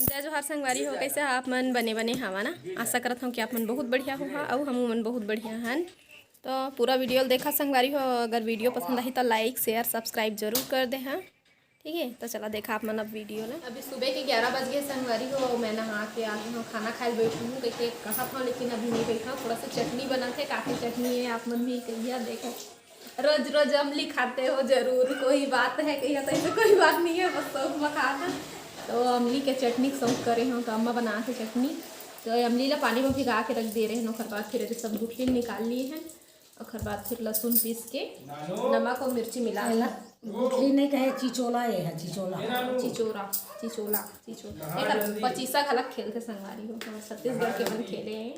जय जोहार संगवारी हो, कैसे आप मन बने बने हवा ना। आशा करत हूँ कि आप मन बहुत बढ़िया हो और हम मन बहुत बढ़िया हन। तो पूरा वीडियो देखा संगवारी हो। अगर वीडियो पसंद आई तो लाइक शेयर सब्सक्राइब जरूर कर दे। हाँ ठीक है, तो चला देखा आप मन अब वीडियो ना। अभी सुबह के 11 बज गए संगवारी हो। मैं नहा के आ गई हूँ, खाना खाए बैठी हूँ कैसे कहा था, लेकिन अभी नहीं बैठा। थोड़ा सा चटनी बना थे, काफ़ी चटनी है। आप मन भी कहिए देखो, रोज रोज अमली खाते हो जरूर, कोई बात है कहिए तो ऐसे कोई बात नहीं है, बस शौक में खाना। तो अमली के चटनी शौक करे हो तो अम्मा बना के चटनी। तो अमली ला पानी में भिगा के रख दे रहे हैं। ओखर बाद फिर सब गुठली निकाल लिए हैं। ओखर बाद फिर लहसुन पीस के नमक और मिर्ची मिला ला। गुठली नहीं कहे चिचोला, ये है चिचोला। चिचोरा चिचोला चिचोला एक 25 गलत खेलते संगवारी हो। हम छत्तीसगढ़ के बन खेले हैं।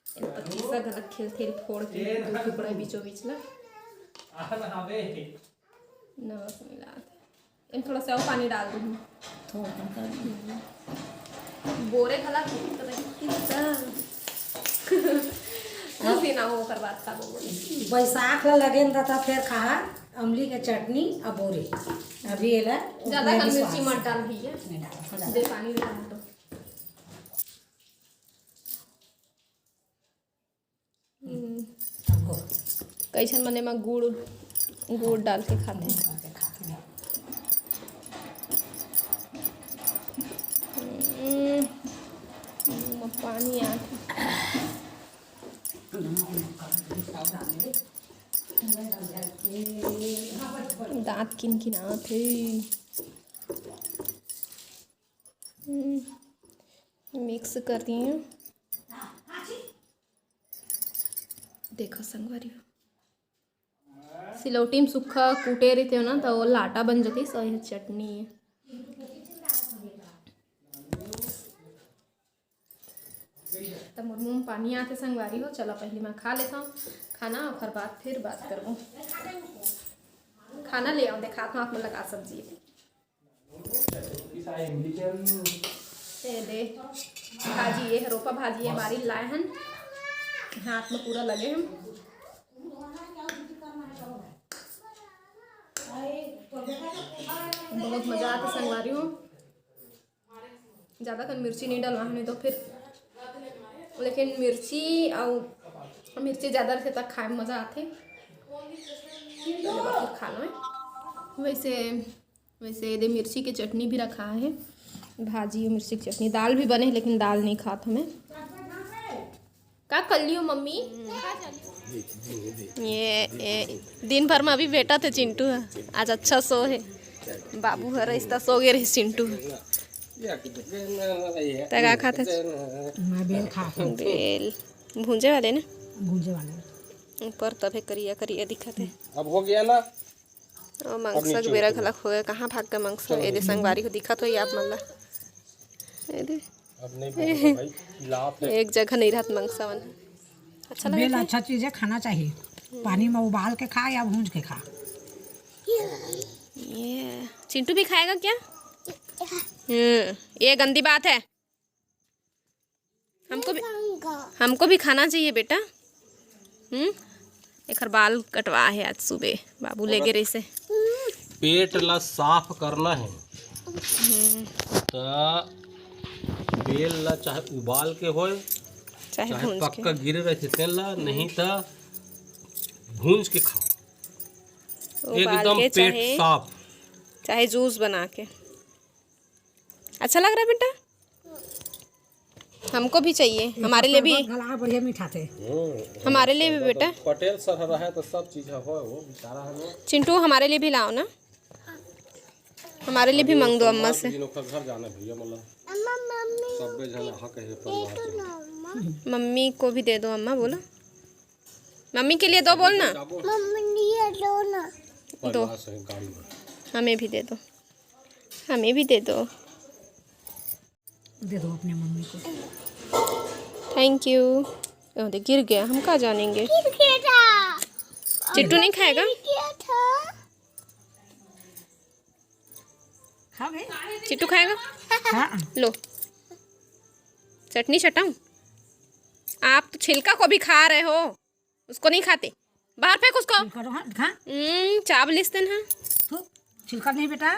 25 गलत खेलते फोड़ के दो टुकड़ा बीचों बीच ला नमक मिला इन थोड़ा सा और पानी डाल दूँ थोड़ा बोरे खला ना हो कर बात था बैसाख ला लगे था फिर खा अमली के चटनी अब बोरे अभी एला ज्यादा कम मिर्ची मत डाल भैया, दे पानी डाल दो। कैसन मने में गुड़ डाल के खाते हैं। पानी दांत किन किनात है। मिक्स कर दी हूँ। देखो संगवारी सिलौटी में सूखा कूटे रहते हो ना तो वो लाटा बन जाती। सही चटनी है। तो मुँह में पानी आते संगवारी हो। चलो पहले मैं खा लेता हूँ खाना, और फिर बाद फिर बात करूँ। खाना ले आओ, दिखाता हूँ आप लगा सब्जी दे भाजी ये रोपा भाजी है बारी लाए हैं, हाथ में पूरा लगे हम। बहुत मज़ा आता संगवारी हो। ज़्यादा कर मिर्ची नहीं डालना है तो फिर, लेकिन मिर्ची और मिर्ची ज़्यादा रहते तक खाए में मज़ा आते। खा लो वैसे ये मिर्ची की चटनी भी रखा है, भाजी और मिर्ची की चटनी। दाल भी बने लेकिन दाल नहीं खाता मैं। क्या कर लियो मम्मी? ये दिन भर में अभी बेटा थे चिंटू है, आज अच्छा सो है। बाबू है रिश्ता सो गए रहे चिंटू तगा खाते। मैं बेल खाता हूँ। बेल भूंजे वाले ना, भूंजे वाले ऊपर तबे करिया करिया दिखते। अब हो गया ना। और मंगसा के बेरा खलक हो गया। कहाँ भाग का मंगसा ये दे संगवारी को दिखा तो आप मन ला अब नहीं भाई खिलाफ है। एक जगह नहीं रहत मंगसा मन। अच्छा लगे बेल अच्छा चीज़ है, खाना चाहिए। पानी में उबाल के खा या भूंज के खा। ये चिंटू भी खाएगा क्या? ये गंदी बात है। हमको भी खाना चाहिए बेटा। एक बाल कटवा है आज सुबह बाबू ले गए से। पेट ला साफ करना है तो बेल ला चाहे उबाल के होए चाहे पक्का गिरे रहे तेल ला, नहीं तो भूंज के खाओ एकदम पेट साफ। चाहे जूस बना के। अच्छा लग रहा है बेटा? हमको भी चाहिए, हमारे लिए भी। गला बढ़िया मीठा थे। हमारे लिए भी बेटा। पटेल सर रहा है तो सब चीज है वो बेचारा है। चिंटू हमारे लिए भी लाओ ना, हमारे लिए भी मांग दो अम्मा से। घर जाना भैया मतलब सब जन हक है परिवार। मम्मी को भी दे दो अम्मा, बोलो मम्मी के लिए दो, बोल ना दो। हमें भी दे दो, हमें भी दे दो अपने मम्मी को। Thank you. गिर गया, हम कहाँ जानेंगे। चिट्टू नहीं खाएगा? चिट्टू खाएगा? हाँ। लो चटनी चटाऊं। आप तो छिलका को भी खा रहे हो, उसको नहीं खाते। बाहर फेंक उसको। चावल लिस देना। छिलका नहीं बेटा,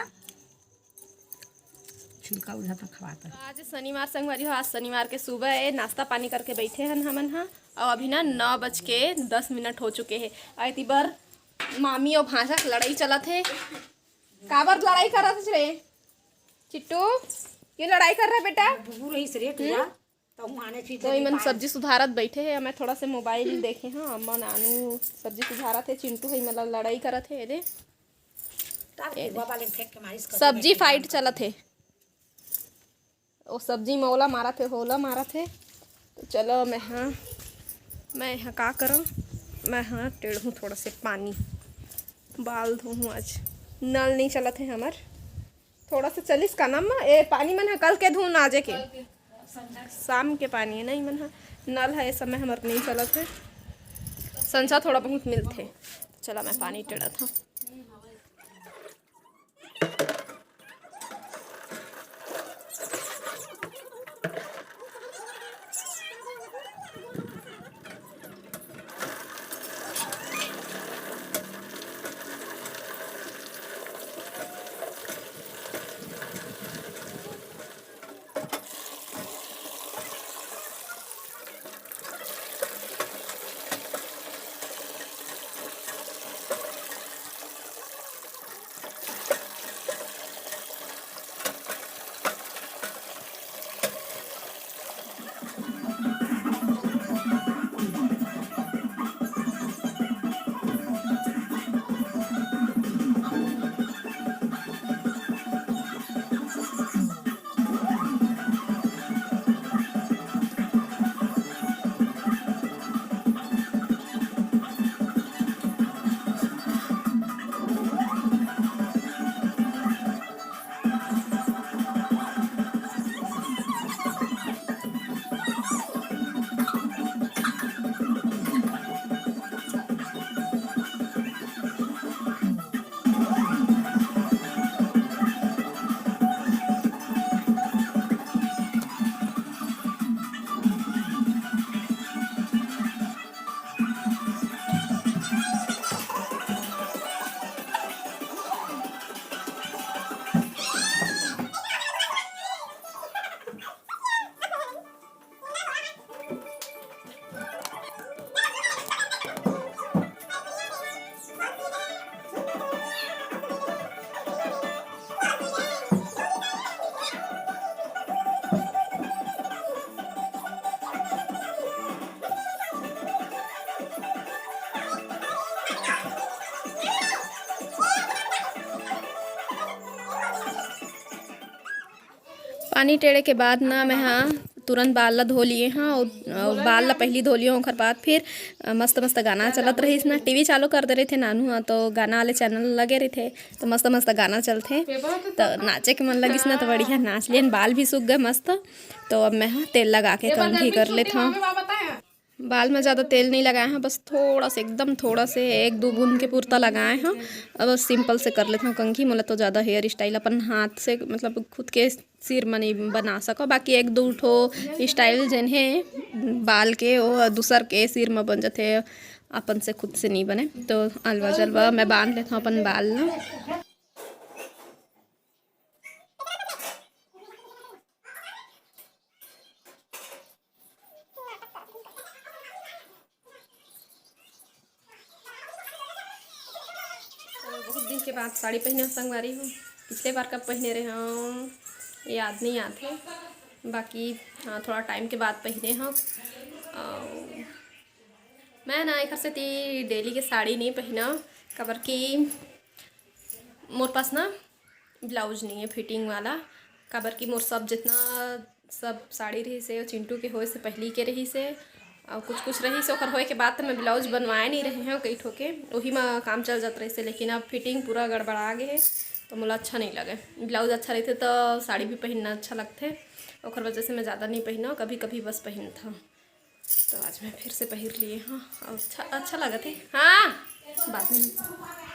छिलका उधर तक खवाता है। आज शनिवार संगवारी हो, आज शनिवार के सुबह नाश्ता पानी करके बैठे हैं हमन हा। और अभी ना 9:10 हो चुके हैं। आई बार मामी और भांजा के लड़ाई चला थे। काबर लड़ाई कर रहा रे चिट्टू? ये लड़ाई कर रहा है बेटा? बुबू रही से रेट हुआ तो आने चीज तो मन सब्जी सुधारत बैठे है। मैं थोड़ा से मोबाइल देखे हाँ, अम्मा नानू सब्जी सुधारा थे। चिंटू है मतलब लड़ाई करत है। ये सब्जी फाइट चला थे। वो सब्जी में ओला मारा थे, होला मारा थे। तो चलो मैं यहाँ का करूँ, मैं हाँ टेढ़ूँ थोड़ा से पानी बाल धोऊँ। आज नल नहीं चला थे हमार, थोड़ा सा चलिस का नाम ए पानी मन है कल के धोऊँ आजे के शाम के पानी है नहीं मन है नल है। इस समय हमारे नहीं चला थे, संसा थोड़ा बहुत मिलते। चला मैं पानी टेढ़ा था। पानी टेड़े के बाद ना मैं हाँ तुरंत बाल ला धो लिए हाँ। और बाल ला पहली धो लियो, ओकर बाद फिर मस्त मस्त गाना चलत रही ना। टीवी चालू कर दे रहे थे नानू हाँ, तो गाना वाले चैनल लगे रहे थे तो मस्त मस्त गाना चलते। तो नाचे के मन लगिस ना तो बढ़िया नाच लिए। बाल भी सूख गए मस्त। तो अब मैं हाँ तेल लगा के कंघी कर लेता हूँ। बाल में ज़्यादा तेल नहीं लगाए हैं, बस थोड़ा से एकदम थोड़ा से 1-2 बूंद के पुरता लगाए हैं। अब बस सिंपल से कर लेता हूँ कंघी। मोला तो ज़्यादा हेयर स्टाइल अपन हाथ से मतलब खुद के सिर में नहीं बना सको। बाकी 1-2 ठो स्टाइल जन है बाल के वो दूसर के सिर में बन जाते, अपन से खुद से नहीं बने। तो अलवा जलवा मैं बांध लेता हूँ अपन बाल ना। बहुत दिन के बाद साड़ी पहने संगवारी हूँ। पिछले बार कब पहने रहे हूँ याद नहीं आते। बाकी हाँ थोड़ा टाइम के बाद पहने हूँ। मैं ना एक से डेली के साड़ी नहीं पहना, कबर की मोर पास ना ब्लाउज नहीं है फिटिंग वाला। कबर की मोर सब जितना सब साड़ी रही से चिंटू के होए से पहली के रही से और कुछ रही से ओकर होए के बाद तो मैं ब्लाउज बनवाए नहीं रहे हैं कई ठोके, वही में काम चल जाता रही से। लेकिन अब फिटिंग पूरा गड़बड़ा गए है तो मुझे अच्छा नहीं लगे। ब्लाउज अच्छा रहते तो साड़ी भी पहनना अच्छा लगते, और वजह से मैं ज़्यादा नहीं पहना, कभी कभी बस पहन था। तो आज मैं फिर से पहन लिए हाँ, अच्छा लगा थे हाँ बाद में।